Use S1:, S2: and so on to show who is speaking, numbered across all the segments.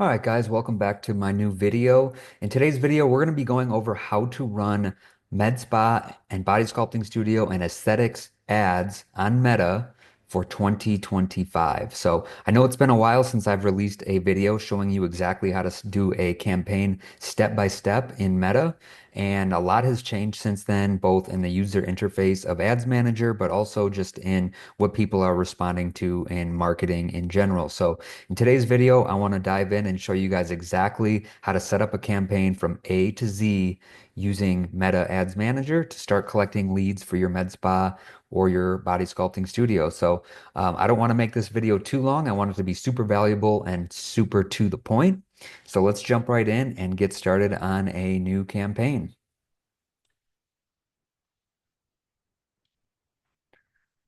S1: All right, guys, welcome back to my new video. In today's video, we're going to be going over how to run med spa and body sculpting studio and aesthetics ads on Meta for 2025. So I know it's been a while since I've released a video showing you exactly how to do a campaign step by step in Meta. And a lot has changed since then, both in the user interface of Ads Manager, but also just in what people are responding to in marketing in general. So in today's video, I want to dive in and show you guys exactly how to set up a campaign from A to Z using Meta Ads Manager to start collecting leads for your med spa or your body sculpting studio. So I don't want to make this video too long. I want it to be super valuable and super to the point. So let's jump right in and get started on a new campaign.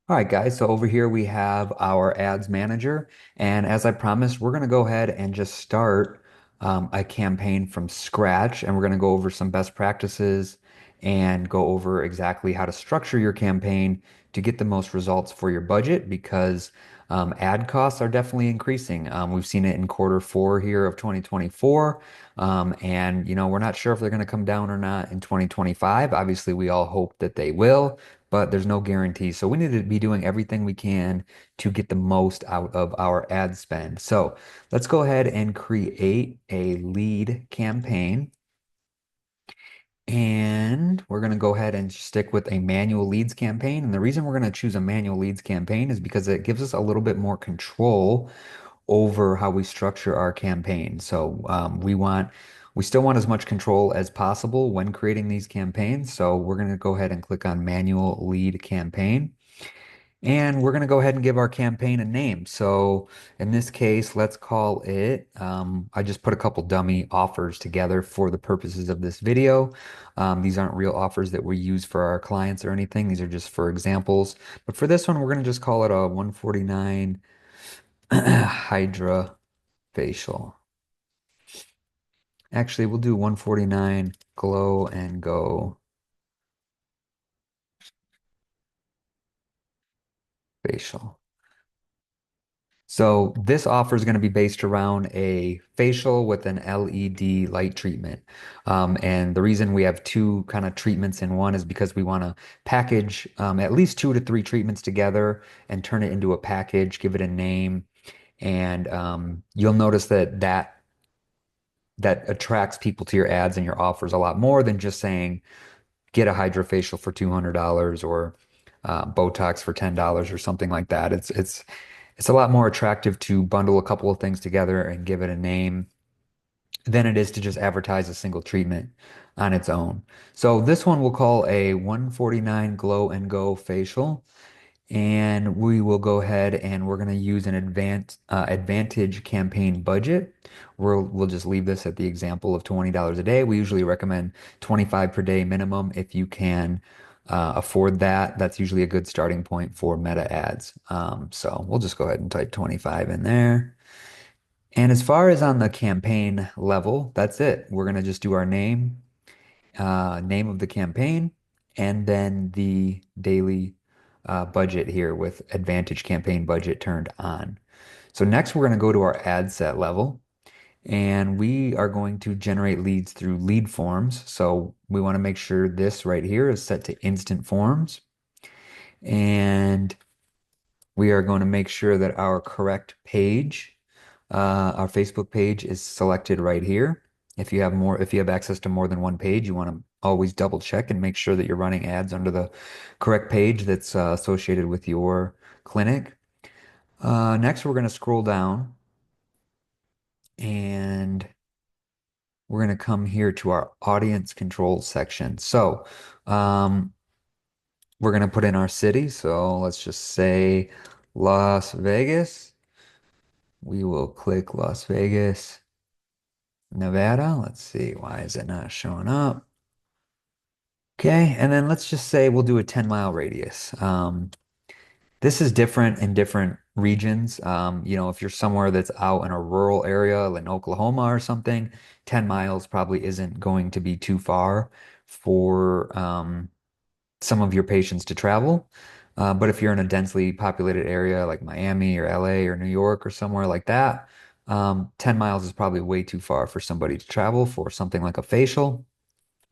S1: All right, guys, so over here we have our ads manager. And as I promised, we're going to go ahead and just start a campaign from scratch. And we're going to go over some best practices and go over exactly how to structure your campaign to get the most results for your budget because ad costs are definitely increasing. We've seen it in quarter 4 here of 2024. And, we're not sure if they're going to come down or not in 2025. Obviously, we all hope that they will, but there's no guarantee. So we need to be doing everything we can to get the most out of our ad spend. So let's go ahead and create a lead campaign. And we're going to go ahead and stick with a manual leads campaign. And the reason we're going to choose a manual leads campaign is because it gives us a little bit more control over how we structure our campaign. So we still want as much control as possible when creating these campaigns. So we're going to go ahead and click on manual lead campaign. And we're going to go ahead and give our campaign a name. So in this case, let's call it, I just put a couple dummy offers together for the purposes of this video. These aren't real offers that we use for our clients or anything. These are just for examples. But for this one, we're going to just call it a 149 Hydra facial. Actually, we'll do 149 glow and go facial. So this offer is going to be based around a facial with an LED light treatment. And the reason we have two kind of treatments in one is because we want to package at least 2 to 3 treatments together and turn it into a package, give it a name. And you'll notice that attracts people to your ads and your offers a lot more than just saying, get a hydrofacial for $200 or Botox for $10 or something like that. It's a lot more attractive to bundle a couple of things together and give it a name than it is to just advertise a single treatment on its own. So this one we'll call a 149 Glow and Go facial. And we will go ahead and we're going to use an advantage campaign budget. We'll just leave this at the example of $20 a day. We usually recommend 25 per day minimum if you can afford that. That's usually a good starting point for meta ads. So we'll just go ahead and type 25 in there. And as far as on the campaign level, that's it. We're going to just do our name of the campaign, and then the daily budget here with Advantage campaign budget turned on. So next we're going to go to our ad set level and we are going to generate leads through lead forms. So we want to make sure this right here is set to instant forms. And we are going to make sure that our correct page, our Facebook page is selected right here. If you have access to more than one page, you want to always double check and make sure that you're running ads under the correct page that's associated with your clinic. Next, we're going to scroll down and we're going to come here to our audience control section. So, we're going to put in our city. So let's just say Las Vegas. We will click Las Vegas, Nevada. Let's see, why is it not showing up? Okay, and then let's just say we'll do a 10-mile radius. This is different in different regions. If you're somewhere that's out in a rural area, like in Oklahoma or something, 10 miles probably isn't going to be too far for some of your patients to travel. But if you're in a densely populated area like Miami or LA or New York or somewhere like that, 10 miles is probably way too far for somebody to travel for something like a facial.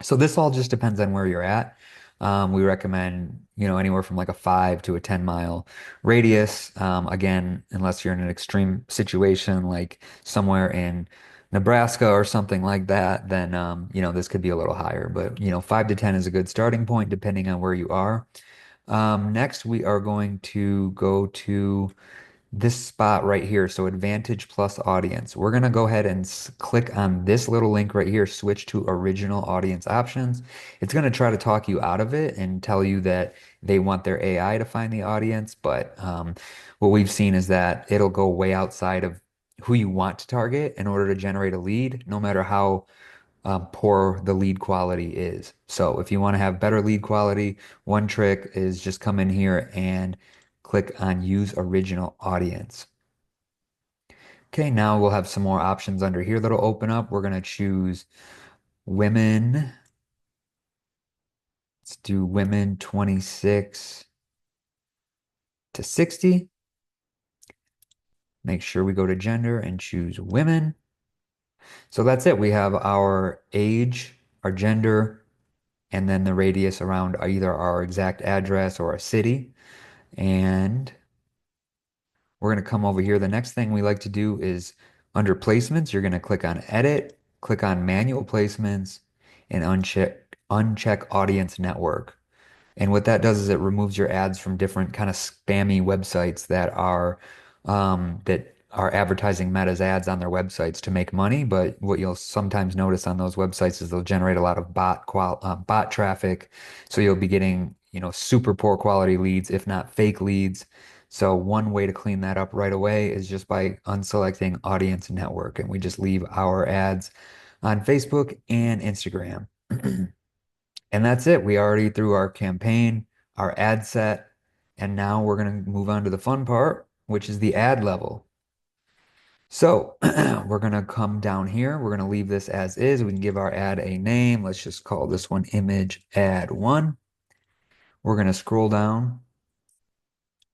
S1: So this all just depends on where you're at. We recommend, anywhere from like a 5 to a 10 mile radius. Again, unless you're in an extreme situation like somewhere in Nebraska or something like that, then, this could be a little higher. But, 5 to 10 is a good starting point depending on where you are. Next, we are going to go to this spot right here. So Advantage plus audience. We're going to go ahead and click on this little link right here, switch to original audience options. It's going to try to talk you out of it and tell you that they want their AI to find the audience. But what we've seen is that it'll go way outside of who you want to target in order to generate a lead, no matter how poor the lead quality is. So if you want to have better lead quality, one trick is just come in here and click on use original audience. Okay, now we'll have some more options under here that'll open up. We're going to choose women. Let's do women 26 to 60. Make sure we go to gender and choose women. So that's it. We have our age, our gender, and then the radius around either our exact address or a city. And we're going to come over here. The next thing we like to do is under placements, you're going to click on edit, click on manual placements, and uncheck audience network. And what that does is it removes your ads from different kind of spammy websites that are advertising Meta's ads on their websites to make money. But what you'll sometimes notice on those websites is they'll generate a lot of bot traffic. So you'll be getting, super poor quality leads, if not fake leads. So one way to clean that up right away is just by unselecting audience network, and we just leave our ads on Facebook and Instagram. And that's it. We already threw our campaign, our ad set, and now we're going to move on to the fun part, which is the ad level. So we're going to come down here. We're going to leave this as is. We can give our ad a name. Let's just call this one image ad one. We're going to scroll down,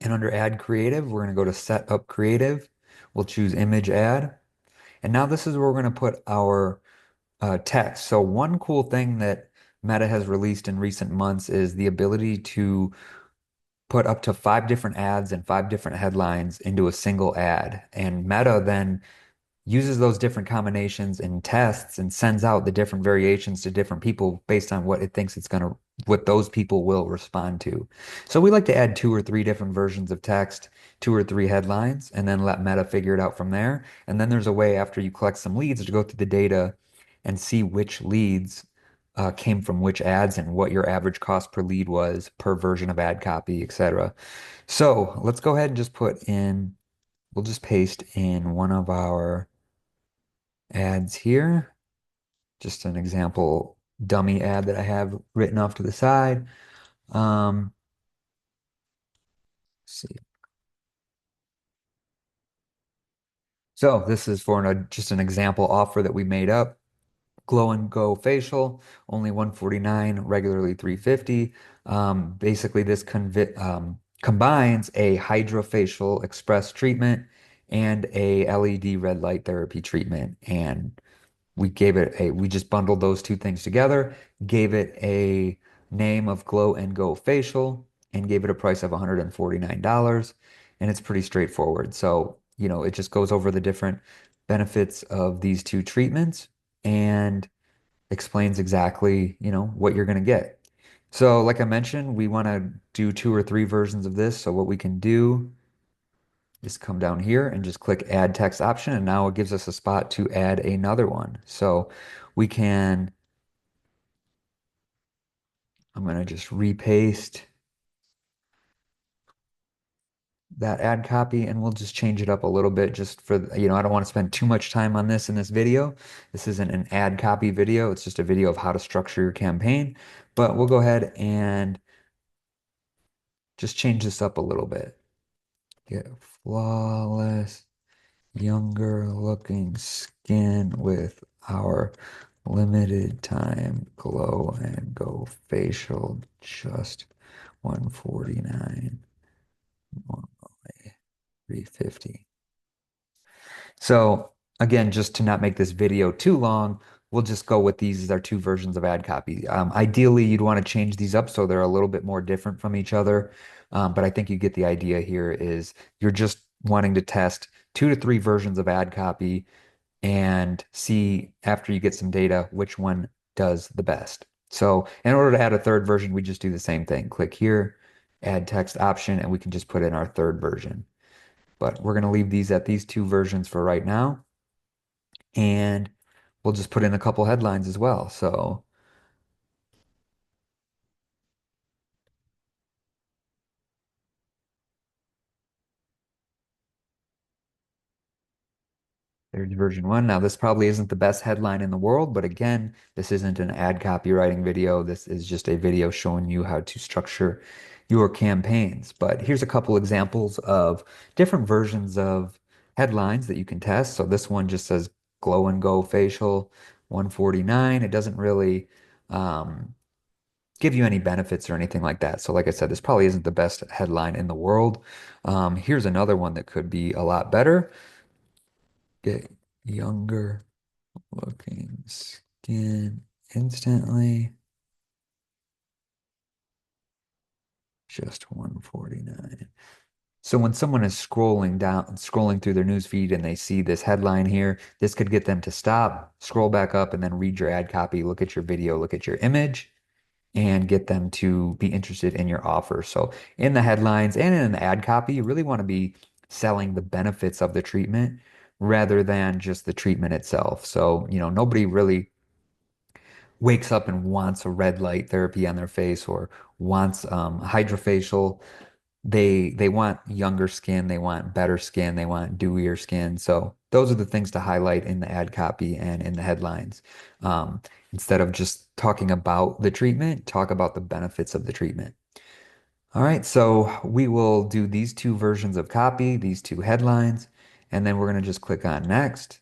S1: and under ad creative, we're going to go to set up creative. We'll choose image ad. And now this is where we're going to put our text. So one cool thing that Meta has released in recent months is the ability to put up to 5 different ads and 5 different headlines into a single ad. And Meta then uses those different combinations and tests and sends out the different variations to different people based on what it thinks what those people will respond to. So we like to add 2 or 3 different versions of text, 2 or 3 headlines, and then let Meta figure it out from there. And then there's a way after you collect some leads to go through the data and see which leads came from which ads and what your average cost per lead was per version of ad copy, etc. So let's go ahead and we'll just paste in one of our ads here. Just an example dummy ad that I have written off to the side. Let's see. So this is for just an example offer that we made up. Glow and Go facial, only 149, regularly 350. Basically, this combines a hydrofacial express treatment and a LED red light therapy treatment. And we just bundled those two things together, gave it a name of Glow and Go Facial, and gave it a price of $149. And it's pretty straightforward. So, it just goes over the different benefits of these two treatments and explains exactly, what you're going to get. So, like I mentioned, we want to do 2 or 3 versions of this. So what we can do is come down here and just click add text option, and now it gives us a spot to add another one. So we can, I'm going to just repaste that ad copy, and we'll just change it up a little bit just for, I don't want to spend too much time on this in this video. This isn't an ad copy video. It's just a video of how to structure your campaign, but we'll go ahead and just change this up a little bit. Get flawless, younger looking skin with our limited time glow and go facial, just 149, normally 350. So again, just to not make this video too long, we'll just go with these as our two versions of ad copy. Ideally, you'd want to change these up so they're a little bit more different from each other. But I think you get the idea here is you're just wanting to test 2 to 3 versions of ad copy and see after you get some data which one does the best. So in order to add a third version, we just do the same thing. Click here, add text option, and we can just put in our third version. But we're going to leave these at these 2 versions for right now. And we'll just put in a couple headlines as well. So there's version 1. Now, this probably isn't the best headline in the world, but again, this isn't an ad copywriting video. This is just a video showing you how to structure your campaigns. But here's a couple examples of different versions of headlines that you can test. So this one just says glow and go facial 149. It doesn't really um, give you any benefits or anything like that. So like I said, this probably isn't the best headline in the world. Here's another one that could be a lot better. Get younger looking skin instantly, just 149. So when someone is scrolling through their news feed and they see this headline here, this could get them to stop, scroll back up, and then read your ad copy, look at your video, look at your image, and get them to be interested in your offer. So in the headlines and in the ad copy, you really want to be selling the benefits of the treatment rather than just the treatment itself. So, nobody really wakes up and wants a red light therapy on their face or wants hydrofacial. They want younger skin, they want better skin, they want dewier skin. So those are the things to highlight in the ad copy and in the headlines. Um, Instead of just talking about the treatment, talk about the benefits of the treatment. All right, so we will do these 2 versions of copy, these 2 headlines, and then we're going to just click on next.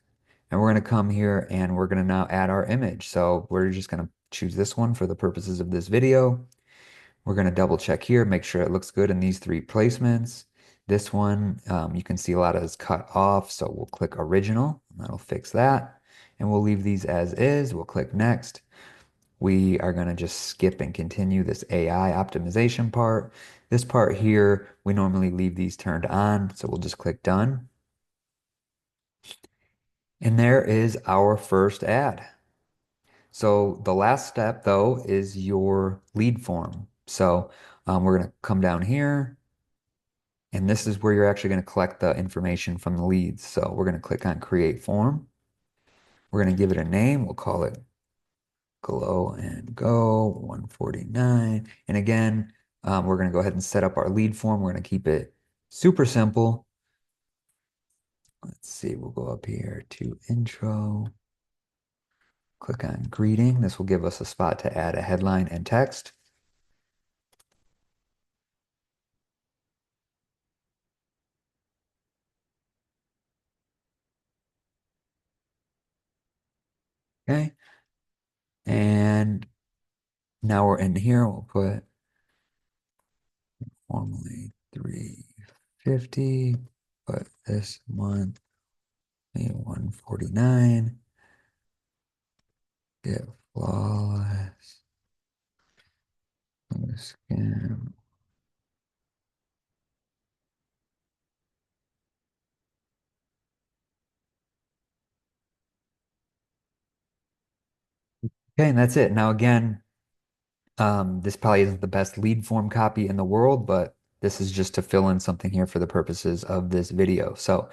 S1: And we're going to come here and we're going to now add our image. So we're just going to choose this one for the purposes of this video. We're going to double check here, make sure it looks good in these 3 placements. This one, you can see a lot of is cut off, so we'll click original, and that'll fix that. And we'll leave these as is. We'll click next. We are going to just skip and continue this AI optimization part. This part here, we normally leave these turned on, so we'll just click done. And there is our first ad. So the last step though is your lead form. So we're going to come down here and this is where you're actually going to collect the information from the leads. So we're going to click on create form. We're going to give it a name. We'll call it Glow and Go 149. And again, we're going to go ahead and set up our lead form. We're going to keep it super simple. Let's see, we'll go up here to intro. Click on greeting. This will give us a spot to add a headline and text. Okay. And now we're in here. We'll put formally 350, but this month, 149. Get flawless skin. Okay, and that's it. Now again, this probably isn't the best lead form copy in the world, but this is just to fill in something here for the purposes of this video. So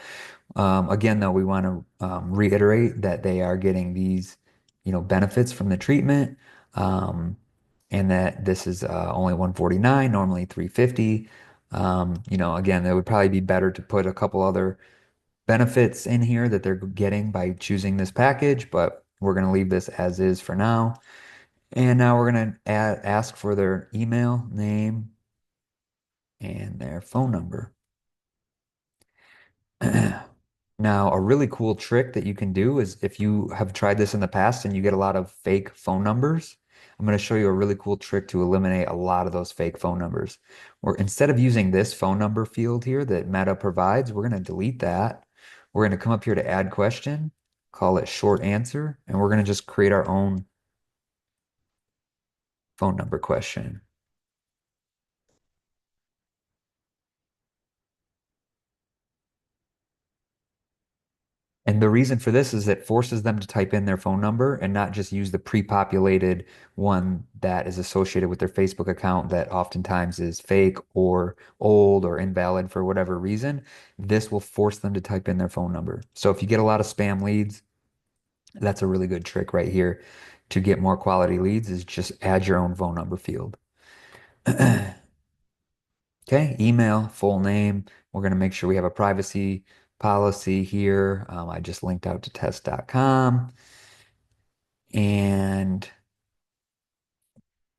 S1: again, though, we want to reiterate that they are getting these, benefits from the treatment, and that this is only 149, normally 350. Again, it would probably be better to put a couple other benefits in here that they're getting by choosing this package, but we're going to leave this as is for now. And now we're going to ask for their email, name, and their phone number. Now, a really cool trick that you can do is if you have tried this in the past and you get a lot of fake phone numbers, I'm going to show you a really cool trick to eliminate a lot of those fake phone numbers. Or instead of using this phone number field here that Meta provides, we're going to delete that. We're going to come up here to add question, call it short answer, and we're going to just create our own phone number question. And the reason for this is it forces them to type in their phone number and not just use the pre-populated one that is associated with their Facebook account that oftentimes is fake or old or invalid for whatever reason. This will force them to type in their phone number. So if you get a lot of spam leads, that's a really good trick right here to get more quality leads is just add your own phone number field. Okay, email, full name. We're going to make sure we have a privacy policy here. I just linked out to test.com and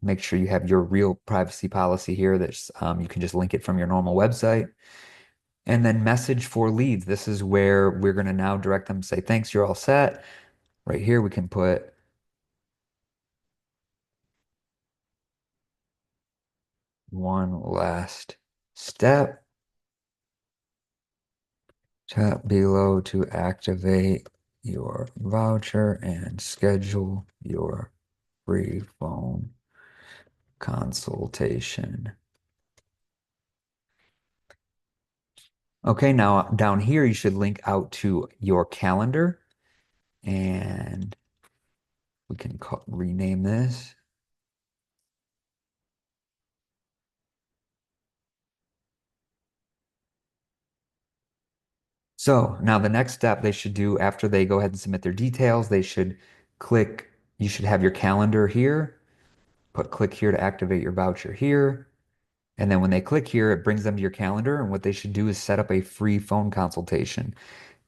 S1: make sure you have your real privacy policy here that you can just link it from your normal website. And then message for leads. This is where we're going to now direct them to say, thanks, you're all set. Right here, we can put one last step. Tap below to activate your voucher and schedule your free phone consultation. Okay, now down here, you should link out to your calendar and we can rename this. So now the next step they should do after they go ahead and submit their details, they should click, you should have your calendar here, put click here to activate your voucher here. And then when they click here, it brings them to your calendar. And what they should do is set up a free phone consultation.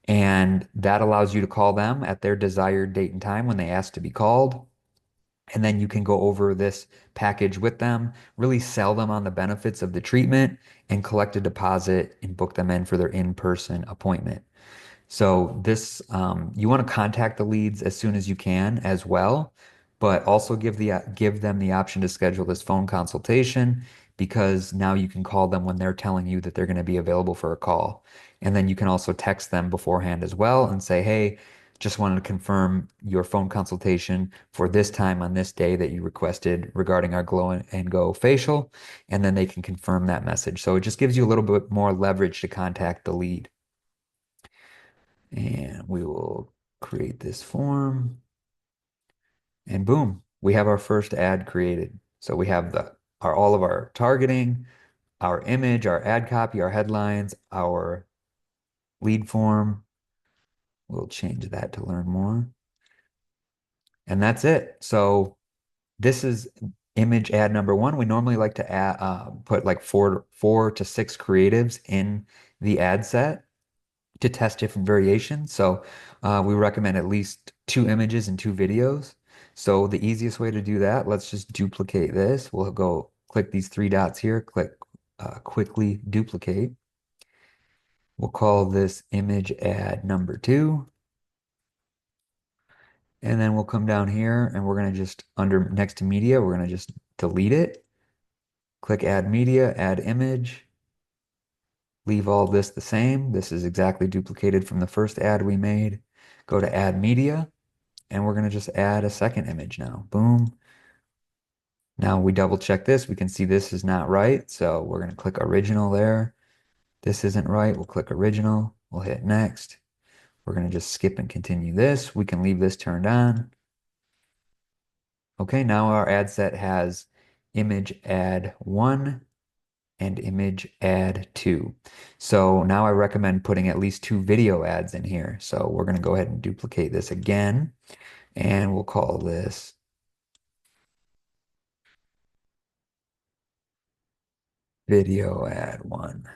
S1: And that allows you to call them at their desired date and time when they ask to be called. And then you can go over this package with them, really sell them on the benefits of the treatment, and collect a deposit and book them in for their in-person appointment. So this, you want to contact the leads as soon as you can as well, but also give them the option to schedule this phone consultation because now you can call them when they're telling you that they're going to be available for a call. And then you can also text them beforehand as well and say, hey, just wanted to confirm your phone consultation for this time on this day that you requested regarding our Glow and Go facial. And then they can confirm that message. So it just gives you a little bit more leverage to contact the lead. And we will create this form and boom, we have our first ad created. So we have all of our targeting, our image, our ad copy, our headlines, our lead form. We'll change that to learn more. And that's it. So this is image ad number one. We normally like to put like four to six creatives in the ad set to test different variations. So we recommend at least two images and two videos. So the easiest way to do that, let's just duplicate this. We'll go click these three dots here, click quickly duplicate. We'll call this image ad number two. And then we'll come down here and we're going to just under next to media, we're going to just delete it. Click add media, add image. Leave all this the same. This is exactly duplicated from the first ad we made. Go to add media. And we're going to just add a second image now. Boom. Now we double check this. We can see this is not right. So we're going to click original there. This isn't right. We'll click original. We'll hit next. We're going to just skip and continue this. We can leave this turned on. Okay, now our ad set has image ad 1 and image ad 2. So now I recommend putting at least two video ads in here. So we're going to go ahead and duplicate this again. And we'll call this video ad 1.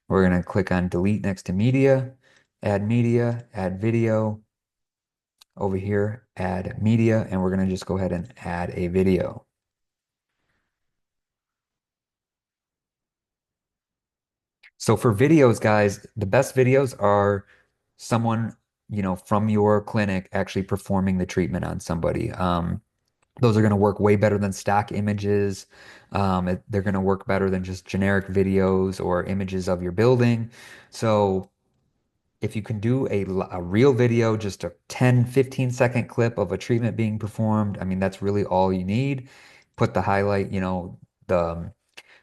S1: We're going to click on delete next to media, add video, over here, add media, and we're going to just go ahead and add a video. So for videos, guys, the best videos are someone, from your clinic actually performing the treatment on somebody. Those are going to work way better than stock images. They're going to work better than just generic videos or images of your building. So if you can do a real video, just a 10, 15-second clip of a treatment being performed, I mean, that's really all you need. Put the highlight, the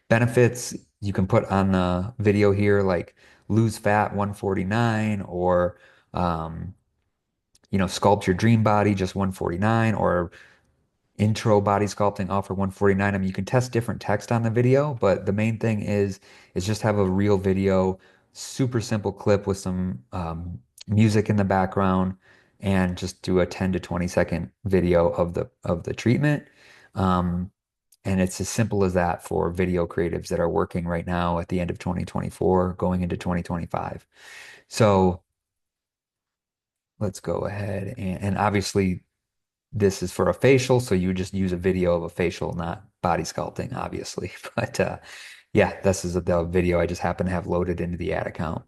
S1: benefits you can put on the video here, like lose fat 149 or, um, sculpt your dream body just 149 or intro body sculpting offer 149. I mean, you can test different text on the video, but the main thing is just have a real video, super simple clip with some music in the background, and just do a 10 to 20-second video of the treatment. Um, and it's as simple as that for video creatives that are working right now at the end of 2024, going into 2025. So let's go ahead and obviously this is for a facial, so you just use a video of a facial, not body sculpting, obviously. But yeah, this is the video I just happen to have loaded into the ad account.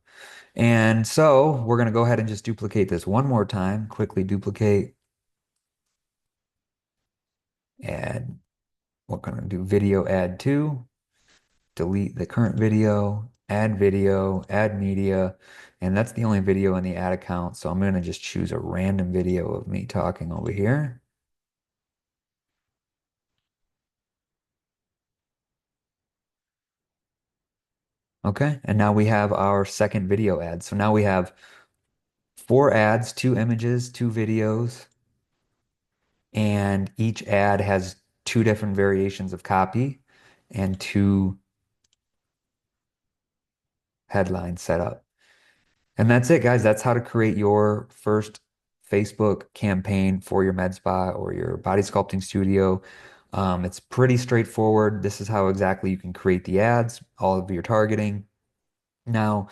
S1: And so we're going to go ahead and just duplicate this one more time. Quickly duplicate, and we're going to do video add to, delete the current video, add media. And that's the only video in the ad account. So I'm going to just choose a random video of me talking over here. Okay, and now we have our second video ad. So now we have four ads, two images, two videos, and each ad has two different variations of copy and two headlines set up. And that's it, guys. That's how to create your first Facebook campaign for your med spa or your body sculpting studio. It's pretty straightforward. This is how exactly you can create the ads, all of your targeting. Now,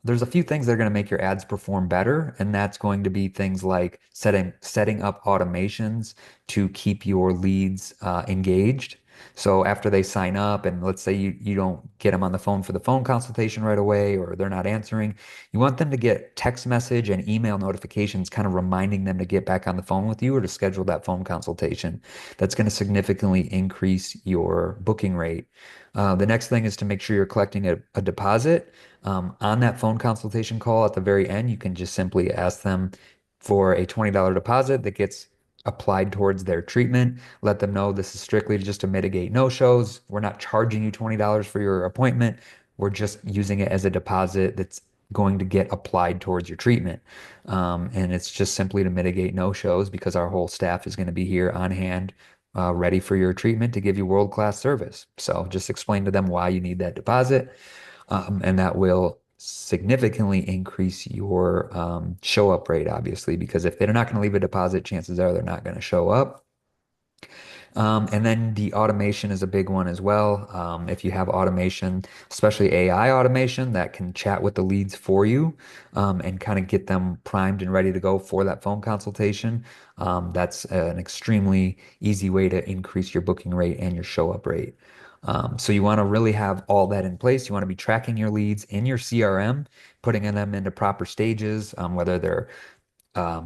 S1: there's a few things that are going to make your ads perform better, and that's going to be things like setting up automations to keep your leads engaged. So after they sign up, and let's say you don't get them on the phone for the phone consultation right away, or they're not answering, you want them to get text message and email notifications kind of reminding them to get back on the phone with you or to schedule that phone consultation. That's going to significantly increase your booking rate. The next thing is to make sure you're collecting a deposit. On that phone consultation call at the very end, you can just simply ask them for a $20 deposit that gets applied towards their treatment. Let them know this is strictly just to mitigate no-shows. We're not charging you $20 for your appointment. We're just using it as a deposit that's going to get applied towards your treatment. And it's just simply to mitigate no-shows because our whole staff is going to be here on hand, ready for your treatment to give you world-class service. So just explain to them why you need that deposit, and that will significantly increase your show up rate, obviously, because if they're not going to leave a deposit, chances are they're not going to show up. And then the automation is a big one as well. If you have automation, especially AI automation that can chat with the leads for you, and kind of get them primed and ready to go for that phone consultation, that's an extremely easy way to increase your booking rate and your show up rate. So you want to really have all that in place. You want to be tracking your leads in your CRM, putting them into proper stages, whether they're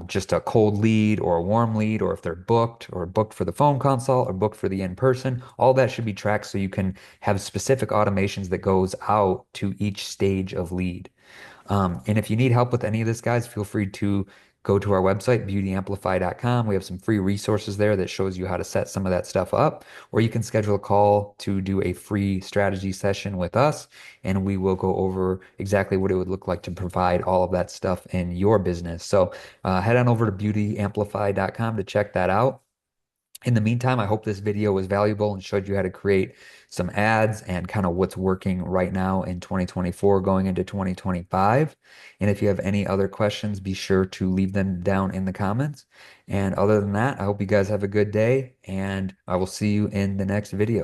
S1: just a cold lead or a warm lead, or if they're booked or booked for the phone consult or booked for the in-person, all that should be tracked so you can have specific automations that goes out to each stage of lead. And if you need help with any of this, guys, feel free to go to our website, beautyamplify.com. We have some free resources there that shows you how to set some of that stuff up, or you can schedule a call to do a free strategy session with us, and we will go over exactly what it would look like to provide all of that stuff in your business. So head on over to beautyamplify.com to check that out. In the meantime, I hope this video was valuable and showed you how to create some ads and kind of what's working right now in 2024 going into 2025. And if you have any other questions, be sure to leave them down in the comments. And other than that, I hope you guys have a good day, and I will see you in the next video.